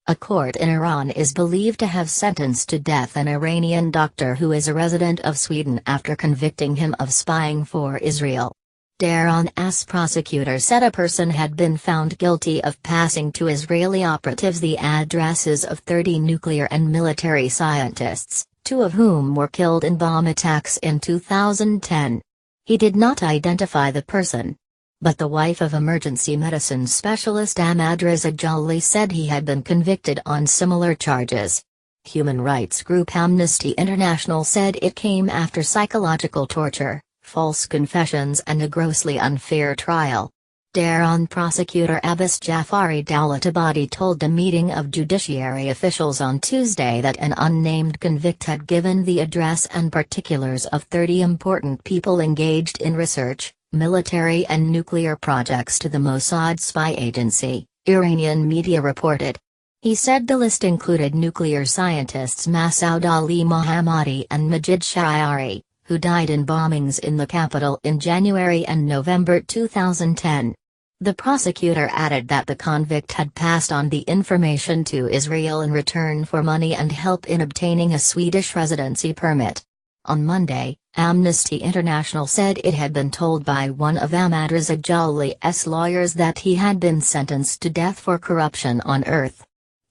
A court in Iran is believed to have sentenced to death an Iranian doctor who is a resident of Sweden after convicting him of spying for Israel. Daron's prosecutor said a person had been found guilty of passing to Israeli operatives the addresses of 30 nuclear and military scientists, 2 of whom were killed in bomb attacks in 2010. He did not identify the person. But the wife of emergency medicine specialist Ahmad Reza Jalali said he had been convicted on similar charges. Human rights group Amnesty International said it came after psychological torture, false confessions and a grossly unfair trial. Daron prosecutor Abbas Jafari Dawlatabadi told a meeting of judiciary officials on Tuesday that an unnamed convict had given the address and particulars of 30 important people engaged in research, military and nuclear projects to the Mossad spy agency, Iranian media reported. He said the list included nuclear scientists Masoud Ali Mohammadi and Majid Sha'ari, who died in bombings in the capital in January and November 2010. The prosecutor added that the convict had passed on the information to Israel in return for money and help in obtaining a Swedish residency permit. On Monday, Amnesty International said it had been told by one of Ahmad Reza Jalali's lawyers that he had been sentenced to death for corruption on Earth.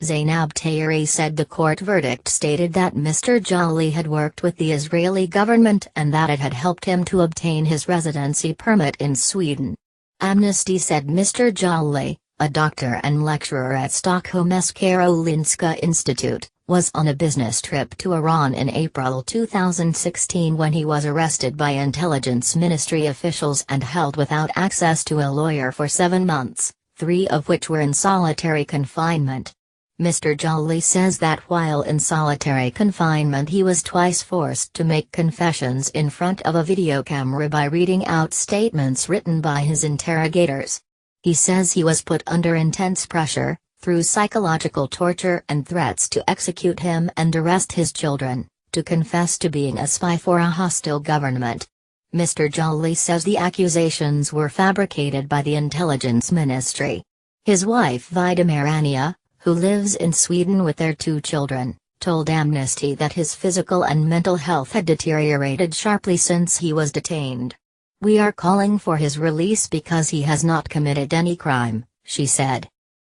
Zainab Tayari said the court verdict stated that Mr. Jalali had worked with the Israeli government and that it had helped him to obtain his residency permit in Sweden. Amnesty said Mr. Jalali, a doctor and lecturer at Stockholm's Karolinska Institute, was on a business trip to Iran in April 2016 when he was arrested by intelligence ministry officials and held without access to a lawyer for 7 months, 3 of which were in solitary confinement. Mr. Jalali says that while in solitary confinement he was twice forced to make confessions in front of a video camera by reading out statements written by his interrogators. He says he was put under intense pressure, through psychological torture and threats to execute him and arrest his children, to confess to being a spy for a hostile government. Mr. Jalali says the accusations were fabricated by the intelligence ministry. His wife Vida Marania, who lives in Sweden with their 2 children, told Amnesty that his physical and mental health had deteriorated sharply since he was detained. "We are calling for his release because he has not committed any crime," she said.